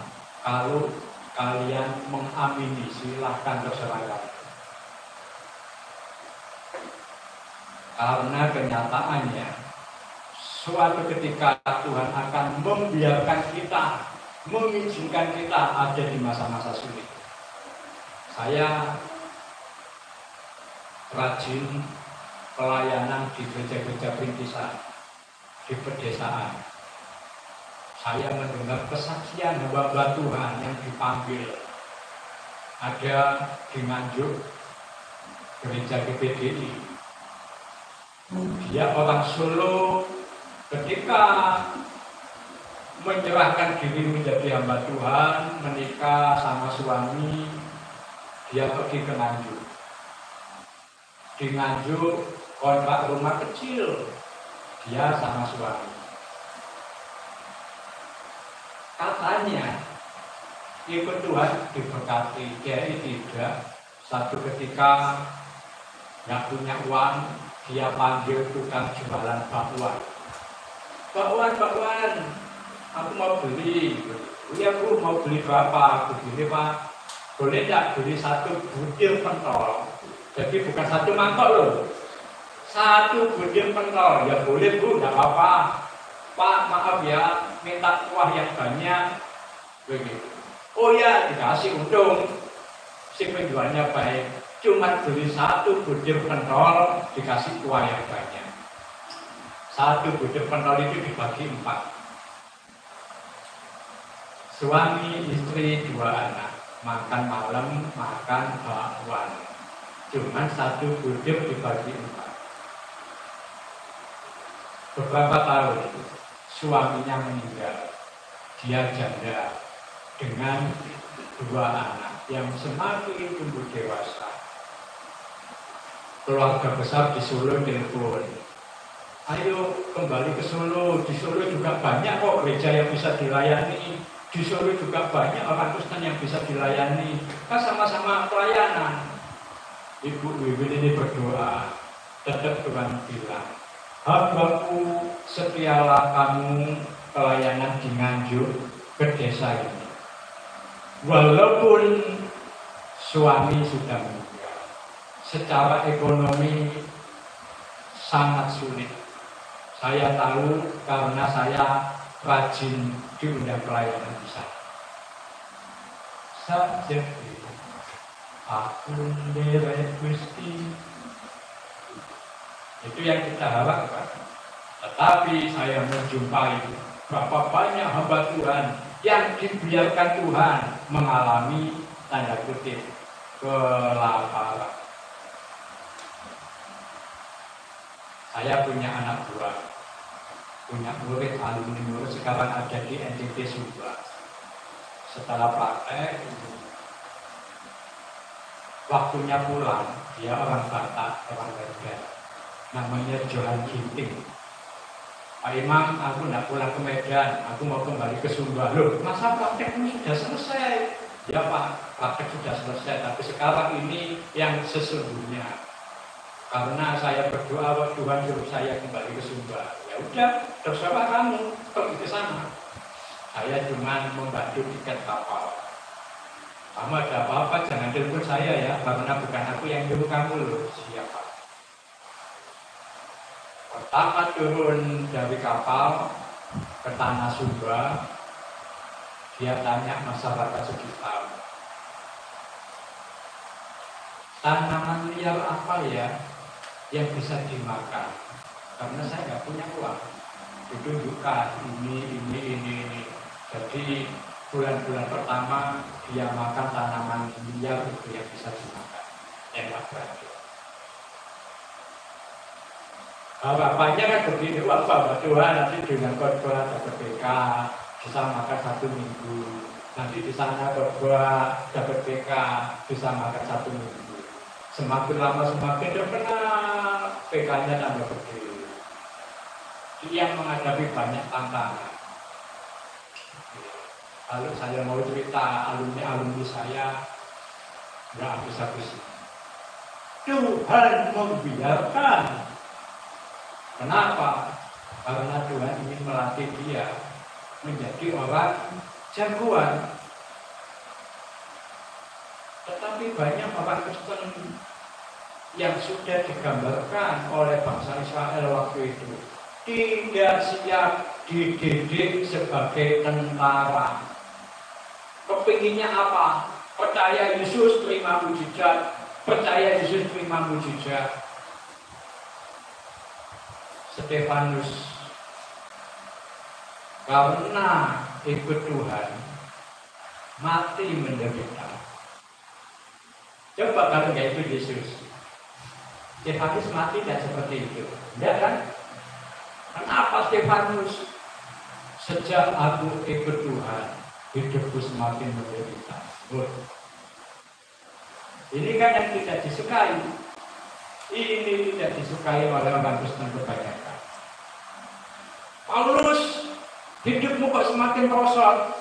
kalau kalian mengamini, silakan terserah kalian. Karena kenyataannya, suatu ketika Tuhan akan membiarkan kita, mengizinkan kita ada di masa-masa sulit. Saya rajin pelayanan di gereja-gereja perintisan, di pedesaan. Saya mendengar kesaksian hamba-hamba Tuhan yang dipanggil. Ada di Nganjuk, gereja GPDI. Dia orang Solo, ketika menyerahkan diri menjadi hamba Tuhan, menikah sama suami, dia pergi ke Nganjuk. Di Nganjuk kontrak rumah kecil, dia sama suami. Katanya ikut Tuhan diberkati, dia tidak. Satu ketika nggak punya uang, dia panggil tukang jualan bakwan. Bakwan, aku mau beli. Iya Bu, mau beli berapa? Aku beli Pak, boleh tidak beli 1 butir pentol? Jadi bukan 1 mangkok loh, 1 butir pentol. Ya boleh Bu, tidak apa-apa. Pak, maaf ya, minta kuah yang banyak. Begitu. Oh ya, dikasih untung. Si penjualnya baik, cuma beli 1 butir pentol, dikasih kuah yang banyak. 1 butir pentol itu dibagi 4. Suami, istri, 2 anak, makan malam, makan bakwan. Cuma 1 butir dibagi 4. Beberapa tahun suaminya meninggal, dia janda dengan 2 anak yang semakin tumbuh dewasa. Keluarga besar di Solo telepon, ayo kembali ke Solo. Di Solo juga banyak kok gereja yang bisa dilayani. Di Solo juga banyak orang Kristen yang bisa dilayani. Kan sama-sama pelayanan. Ibu Wiwin ini berdoa, tetap Tuhan bilang, hambaku setialah kamu pelayanan di Nganjuk ke desa ini. Walaupun suami sudah meninggal, secara ekonomi sangat sulit. Saya tahu karena saya rajin diundang pelayanan di sana. Saja aku nderek Gusti. Itu yang kita harapkan. Tetapi saya menjumpai berapa banyak hamba Tuhan yang dibiarkan Tuhan mengalami tanda kutip kelaparan. Saya punya anak buah, punya murid, alumni murid sekarang ada di NTT Sumba. Setelah praktek, waktunya pulang, dia orang Batak, orang Medan, namanya Johan Ginting. Pak Imam, aku tidak pulang ke Medan, aku mau kembali ke Sumba. Loh, masa praktekmu sudah selesai? Ya Pak, praktek sudah selesai, tapi sekarang ini yang sesungguhnya. Karena saya berdoa, Tuhan suruh saya kembali ke Sumba. Ya udah, terserah kamu, pergi ke sana. Saya cuma membantu tiket kapal. Kamu ada apa-apa, jangan telepon saya ya, karena bukan aku yang nyuruh kamu loh. Siapa? Pertama turun dari kapal ke tanah Sumba, dia tanya masyarakat sekitar, tanaman liar apa ya yang bisa dimakan? Karena saya nggak punya uang. Ditunjukkan ini. Jadi bulan-bulan pertama dia makan tanaman liar itu yang bisa dimakan. Enak banget. Bapaknya kan begini, Bapak Tuhan nanti dengan khotbah dapat BK, bisa makan 1 minggu. Nanti di sana khotbah dapat BK, bisa makan 1 minggu. Semakin lama semakin terkenal, PK-nya tambah gede. Dia menghadapi banyak tantangan. Kalau saya mau cerita alumni saya, nggak habis-habis. Tuhan membiarkan. Kenapa? Karena Tuhan ingin melatih dia menjadi orang jagoan. Tetapi banyak orang Kristen yang sudah digambarkan oleh bangsa Israel waktu itu tidak siap dididik sebagai tentara. Kepinginnya apa? Percaya Yesus, terima mujizat. Percaya Yesus, terima mujizat. Stefanus karena ikut Tuhan mati menderita. Coba kalau nggak ikut Yesus, Stefanus mati tidak seperti itu, ya kan? Kenapa Stefanus? Sejak aku ikut Tuhan, hidupku semakin menderita. Ini kan yang tidak disukai. Ini tidak disukai oleh orang Kristen kebanyakan. Paulus, hidupmu kok semakin merosot?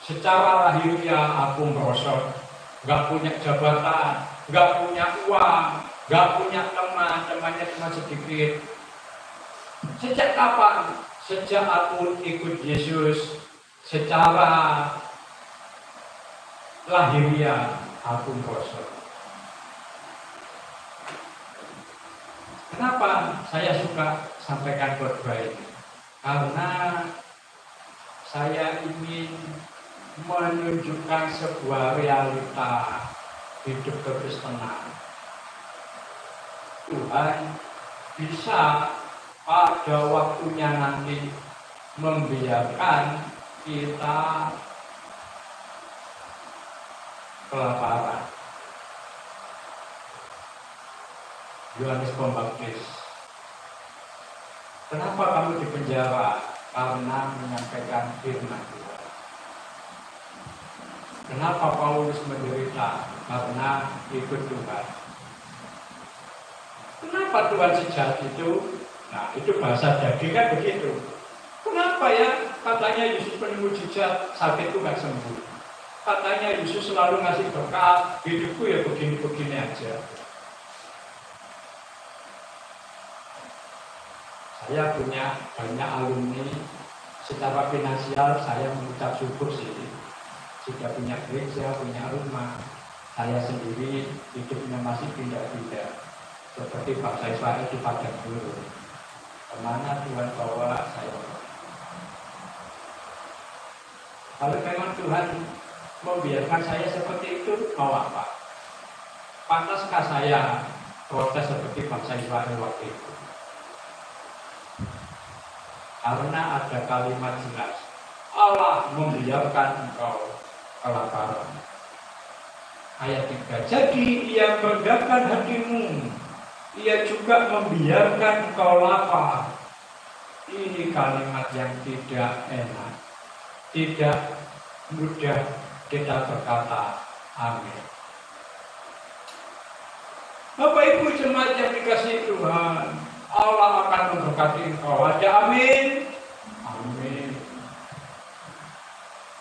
Secara lahiriah aku merosot, gak punya jabatan, gak punya uang, gak punya temannya cuma sedikit. Sejak kapan? Sejak aku ikut Yesus, secara lahiriah aku merosot. Kenapa saya suka sampaikan khotbah ini? Karena saya ingin menunjukkan sebuah realita hidup kekristenan. Tuhan bisa pada waktunya nanti membiarkan kita kelaparan. Yohanes Pembaptis, kenapa kamu dipenjara? Karena menyampaikan firman Tuhan. Kenapa Paulus menderita? Karena ikut Tuhan. Kenapa Tuhan sejahat itu? Nah, itu bahasa daging kan begitu. Kenapa ya? Katanya Yesus penuh mujizat, sakitku gak sembuh. Katanya Yesus selalu ngasih berkat, hidupku ya begini-begini aja. Saya punya banyak alumni, secara finansial saya mengucap syukur sih. sudah punya gereja, punya rumah. Saya sendiri hidupnya masih pindah-pindah, seperti bangsa Israel di padang gurun. Kemana Tuhan bawa saya? Kalau memang Tuhan membiarkan saya seperti itu, mau apa? Pantaskah saya protes seperti bangsa Israel waktu itu? Karena ada kalimat jelas, Allah membiarkan engkau kelaparan. Ayat 3, jadi ia melegakan hatimu, ia juga membiarkan engkau lapar. Ini kalimat yang tidak enak, tidak mudah kita berkata amin. Bapak Ibu jemaat yang dikasihi Tuhan, Allah akan memberkati engkau. Ada amin? Amin.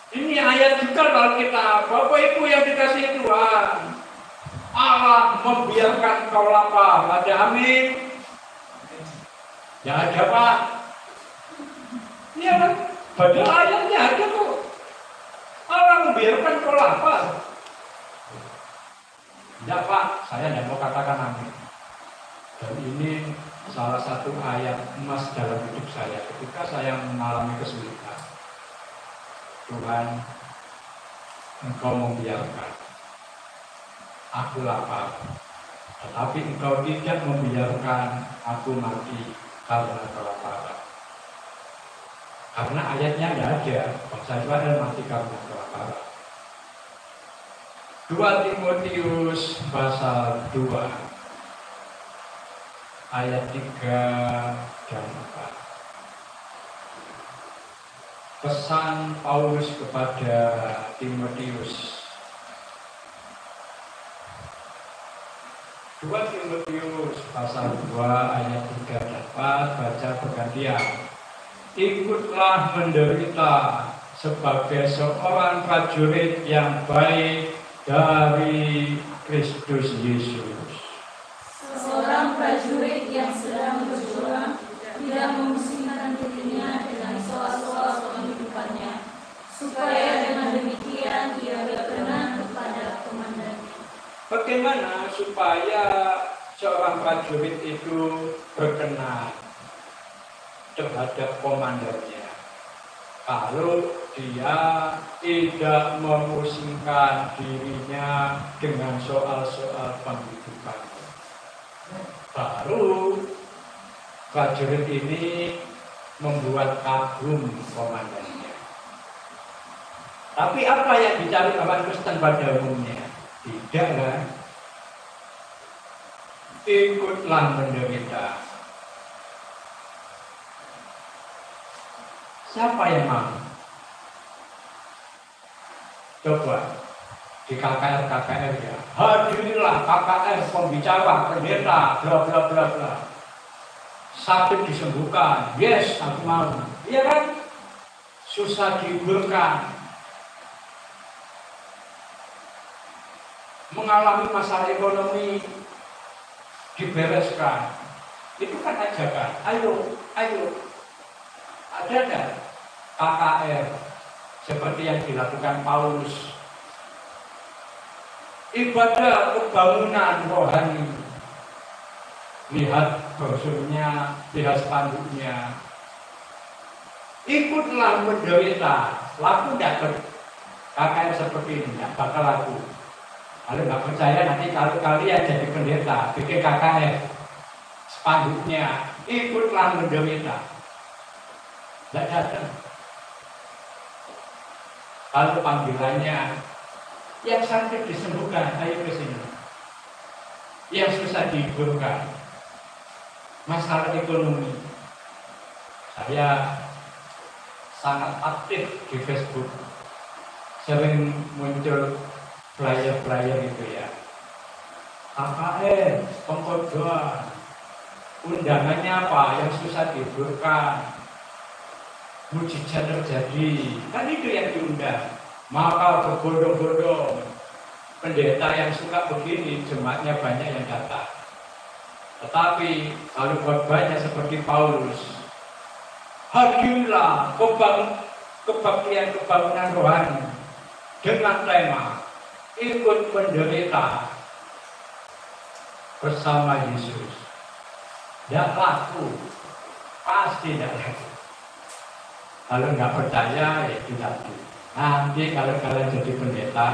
Ini ayat juga kalau kita, Bapak Ibu yang dikasihi Tuhan, Allah membiarkan engkau lapar. Ada amin? Ya ada Pak. Iya kan? Padahal ayatnya ada kok. Allah membiarkan engkau lapar. Tidak Pak, saya tidak mau katakan amin. Dan ini salah satu ayat emas dalam hidup saya ketika saya mengalami kesulitan. Tuhan, engkau membiarkan aku lapar, tetapi engkau tidak membiarkan aku mati karena kelaparan. Karena ayatnya tidak ada, bangsa Israel mati karena kelaparan. 2 Timotius pasal 2 ayat 3 dan 4. Pesan Paulus kepada Timotius. 2 Timotius pasal 2 ayat 3 dan 4, baca bergantian. Ikutlah menderita sebagai seorang prajurit yang baik dari Kristus Yesus. Seorang prajurit yang sedang berjuang tidak memusingkan dirinya dengan soal-soal kehidupannya, supaya dengan demikian ia berkenan kepada komandannya. Bagaimana supaya seorang prajurit itu berkenan terhadap komandannya? Kalau dia tidak memusingkan dirinya dengan soal-soal penghidupan, baru prajurit ini membuat kagum komandannya. Tapi apa yang dicari orang Kristen pada umumnya? Tidak kan? Ikutlah menderita. Siapa yang mau? Coba di KKR ya, hadirilah KKR pembicara, pendeta, bla bla bla bla. Sakit disembuhkan, yes aku mau. Iya kan? Susah dihiburkan, mengalami masalah ekonomi dibereskan. Itu kan ajakan. Ayo, ayo. Ada nggak KKR seperti yang dilakukan Paulus? Ibadah kebangunan rohani. Lihat brosurnya, lihat spanduknya. Ikutlah menderita. Laku nggak KKR seperti ini? Nggak bakal laku. Kalau nggak percaya nanti kalau kalian jadi pendeta, bikin KKR spanduknya, ikutlah menderita. Tidak datang. Kalau panggilannya yang sakit disembuhkan, ayo ke sini. Yang susah dihiburkan, masalah ekonomi. Saya sangat aktif di Facebook, sering muncul flyer-flyer itu ya. KKR, pengkodoan, undangannya apa? Yang susah dihiburkan. Mujizat terjadi, kan itu yang diundang. Maka berbondong-bondong pendeta yang suka begini, jemaatnya banyak yang datang. Tetapi kalau khotbahnya seperti Paulus, hadirlah kebaktian kebangunan rohani. dengan tema ikut menderita bersama Yesus. Tidak laku, pasti tidak laku. Kalau nggak percaya, ya tidak. Nanti kalau kalian jadi pendeta,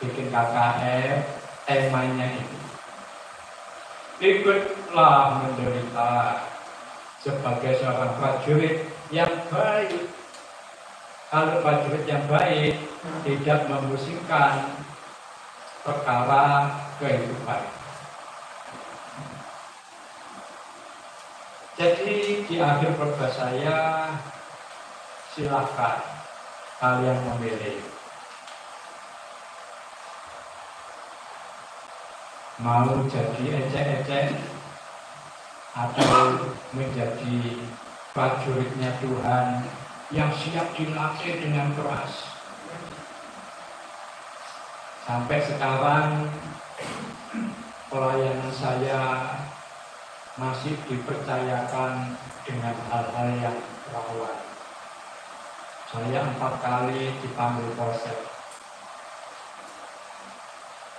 bikin KKR, temanya itu. Ikutlah menderita sebagai seorang prajurit yang baik. Kalau prajurit yang baik tidak memusingkan perkara kehidupan. Jadi di akhir khotbah saya, silahkan kalian memilih. Mau jadi ecek-ecek atau menjadi prajuritnya Tuhan yang siap dilatih dengan keras. Sampai sekarang pelayanan saya masih dipercayakan dengan hal-hal yang rawan. Saya 4 kali dipanggil polsek.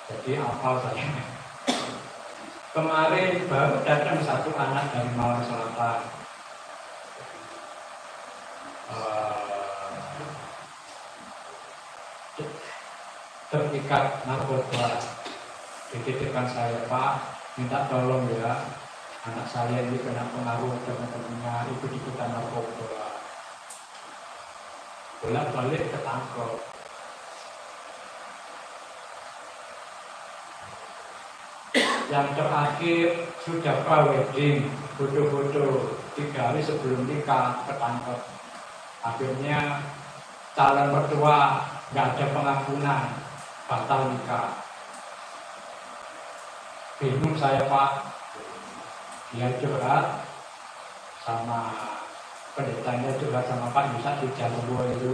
Jadi apa saya? Kemarin baru datang satu anak dari Malang Selatan. Terikat narkoba. Dititipkan saya, Pak, minta tolong ya, anak saya ini kena pengaruh teman-temannya ikut-ikutan narkoba. Bolak-balik ketangkep. Yang terakhir sudah pra-wedding, foto-foto 3 hari sebelum nikah ketangkep. Akhirnya calon mertua nggak ada pengampunan, batal nikah. Bingung saya, Pak. Dia curhat sama pendetanya, curhat sama Pak Yusak Sujarwo itu.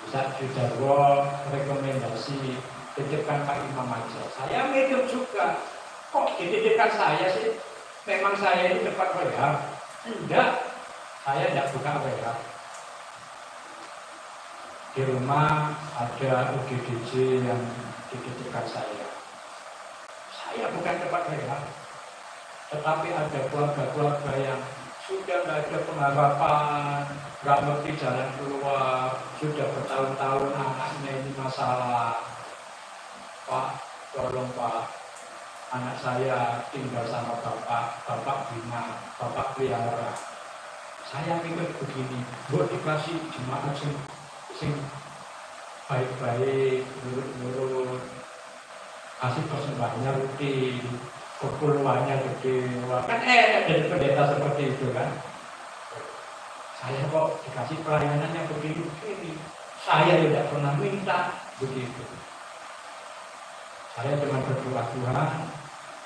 Yusak Sujarwo rekomendasi titipkan Pak Imam aja. Saya mikir juga, kok dititipkan saya sih? Memang saya ini cepat rehab? Enggak, saya tidak buka rehab. Di rumah ada UGDJ yang dititipkan saya. Saya bukan cepat rehab, tetapi ada keluarga-keluarga yang sudah tidak ada pengharapan, nggak ngerti jalan keluar, sudah bertahun-tahun anaknya ini masalah. Pak, tolong Pak, anak saya tinggal sama Bapak bina, Bapak pelihara. Saya mikir begini, buat dikasih jemaat sing baik-baik, nurut-nurut, kasih persembahannya rutin, keperluannya gede, kan dari pendeta seperti itu kan. Saya kok dikasih pelayanan yang begini-begini, saya tidak pernah minta begitu. Saya cuma berdoa, Tuhan,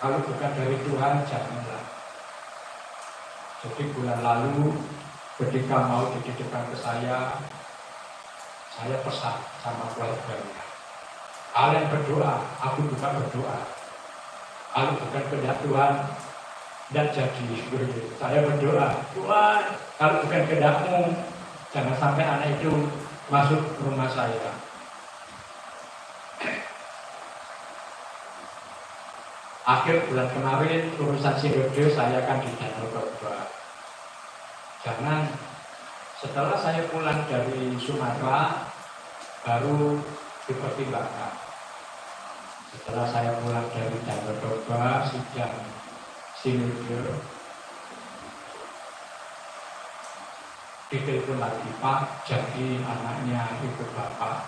kalau bukan dari Tuhan, janganlah. Jadi bulan lalu, ketika mau dititipkan ke saya pesan sama keluarganya. Kalian berdoa, aku juga berdoa. Kalau bukan kehendak Tuhan, tidak jadi. Saya berdoa, Tuhan, kalau bukan kehendak-Mu, jangan sampai anak itu masuk rumah saya. Akhir bulan kemarin urusan sinode saya akan di Danau Toba. Jangan setelah saya pulang dari Sumatera baru dipertimbangkan. Setelah saya pulang dari Danau Toba sidang sinode, ditelepon lagi, Pak, jadi anaknya ikut Bapak,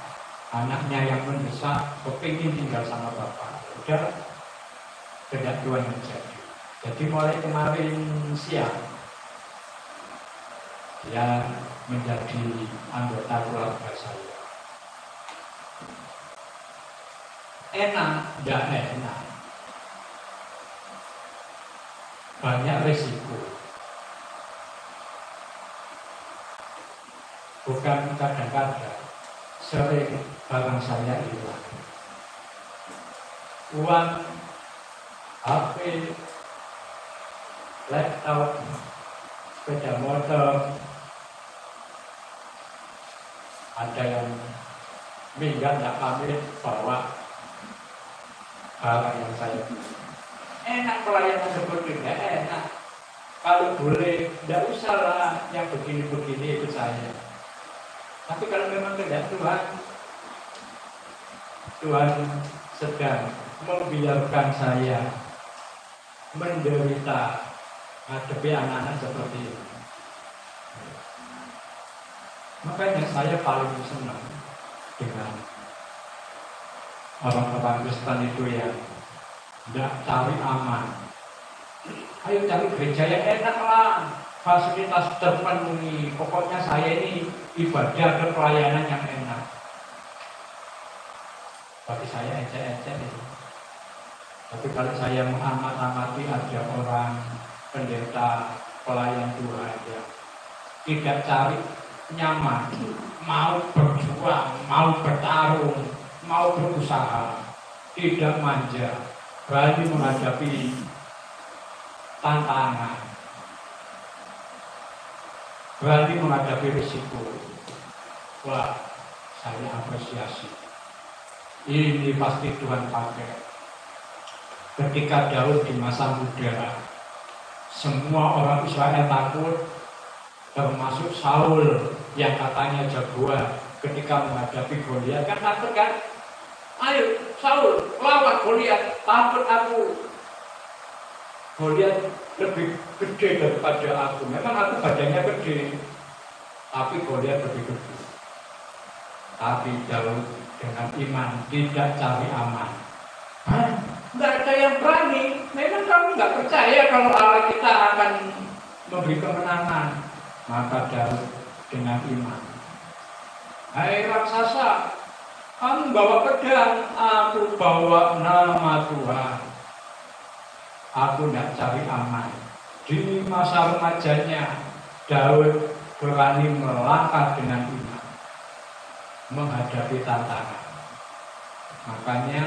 anaknya yang mendesak kepingin tinggal sama Bapak. Udah, kehendak Tuhan yang jadi. Jadi mulai kemarin siang dia menjadi anggota keluarga saya. Enak, tidak enak. Banyak resiko. Bukan kadang-kadang, sering barang saya hilang. Uang, HP, laptop, sepeda motor, ada yang minggat tidak pamit bawa barang yang saya beli. Enak pelayanan seperti ini, enak. Kalau boleh, tidak usahlah yang begini-begini ikut saya. Tapi kalau memang tidak Tuhan sedang membiarkan saya menderita menghadapi anak-anak seperti ini. Makanya saya paling senang dengan orang-orang Kristen itu yang tidak cari aman. Ayo cari gereja yang enak lah, fasilitas terpenuhi. Pokoknya saya ini ibadah dan pelayanan yang enak. Bagi saya ecek-ecek itu. Tapi kalau saya mengamati ada orang pendeta pelayan Tuhan yang tidak cari nyaman, mau berjuang, mau bertarung, mau berusaha, tidak manja, berani menghadapi tantangan, berani menghadapi risiko. Wah, saya apresiasi. Ini pasti Tuhan pakai. Ketika Daud di masa muda, semua orang Israel takut, termasuk Saul yang katanya jagoan. Ketika menghadapi Goliat kan takut kan? Ayo Saul lawan Goliat, takut aku. Goliat lebih gede daripada aku. Memang aku badannya gede, tapi Goliat lebih gede. Tapi Daud dengan iman tidak cari aman. Hah? Nggak ada yang berani. Memang kamu nggak percaya kalau Allah kita akan memberi kemenangan. Maka Daud dengan iman, hai raksasa, kamu bawa pedang, aku bawa nama Tuhan. Aku tidak cari aman. Di masa remajanya, Daud berani melangkah dengan iman, menghadapi tantangan. Makanya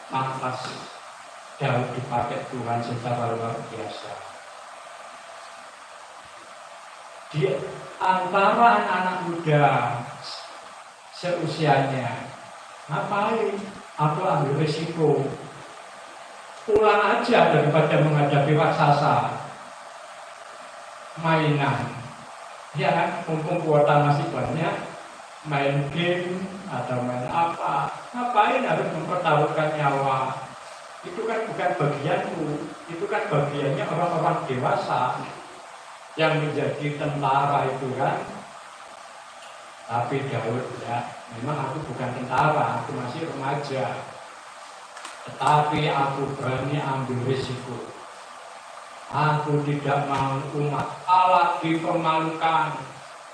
pantas Daud dipakai Tuhan secara luar biasa. Di antara anak-anak muda seusianya, ngapain? Aku ambil risiko, pulang aja daripada menghadapi raksasa. Mainan, ya kan? Mumpung kuota masih banyak, main game atau main apa? Ngapain harus mempertaruhkan nyawa? Itu kan bukan bagianku, itu kan bagiannya orang-orang dewasa yang menjadi tentara itu kan. Tapi Daud ya, memang aku bukan tentara, aku masih remaja, tetapi aku berani ambil risiko. Aku tidak mau umat Allah dipermalukan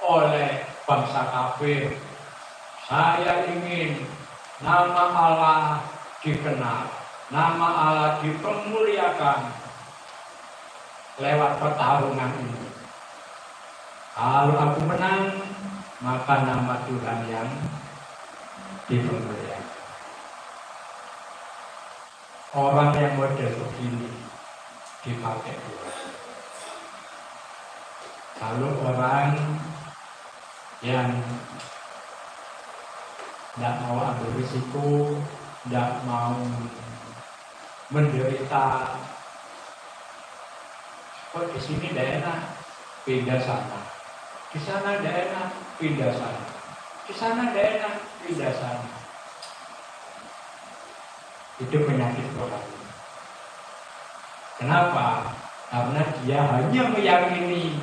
oleh bangsa kafir. Saya ingin nama Allah dikenal, nama Allah dipermuliakan lewat pertarungan ini. Kalau aku menang, maka nama Tuhan yang dipermuliakan. Orang yang model begini dipakai Tuhan. Kalau orang yang tidak mau ambil risiko, tidak mau menderita, kok di sini tidak enak, pindah sana. Di sana tidak enak, pindah sana. Di sana tidak enak, pindah sana. Itu penyakit orang. Kenapa? Karena dia hanya meyakini,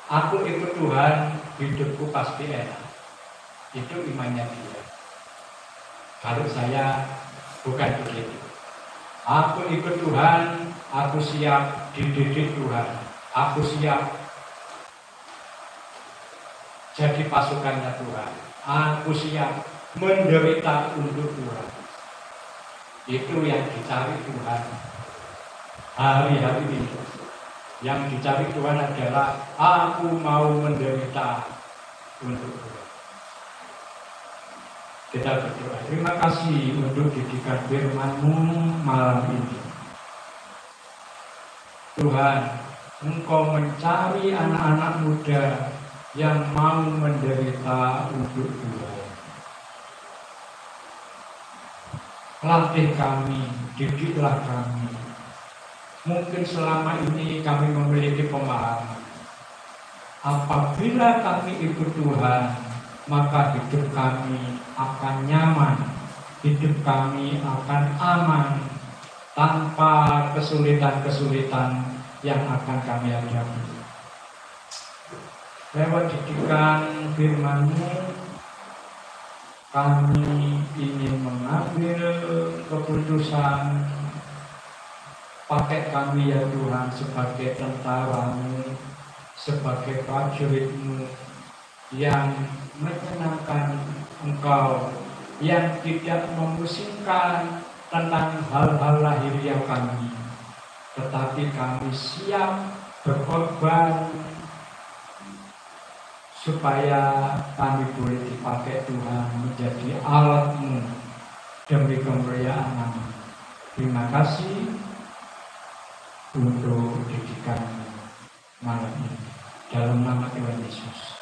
aku ikut Tuhan, hidupku pasti enak. Itu imannya dia. Kalau saya bukan begitu. Aku ikut Tuhan, aku siap dididik Tuhan. Aku siap jadi pasukannya Tuhan. Aku siap menderita untuk Tuhan. Itu yang dicari Tuhan hari-hari ini. Yang dicari Tuhan adalah aku mau menderita untuk Tuhan. Kita berdoa. Terima kasih untuk didikan firman-Mu malam ini. Tuhan, Engkau mencari anak-anak muda yang mau menderita untuk Tuhan. latih kami, didiklah kami. Mungkin selama ini kami memiliki pemahaman, apabila kami ikut Tuhan, maka hidup kami akan nyaman, hidup kami akan aman, tanpa kesulitan-kesulitan yang akan kami hadapi. Lewat didikan firman-Mu, kami ingin mengambil keputusan. Pakai kami ya Tuhan sebagai tentara-Mu, sebagai prajurit-Mu yang menyenangkan Engkau, yang tidak memusingkan tentang hal-hal lahiriah kami, tetapi kami siap berkorban supaya kami boleh dipakai Tuhan menjadi alat-Mu demi kemuliaan nama. Terima kasih untuk didikan malam ini. Dalam nama Tuhan Yesus.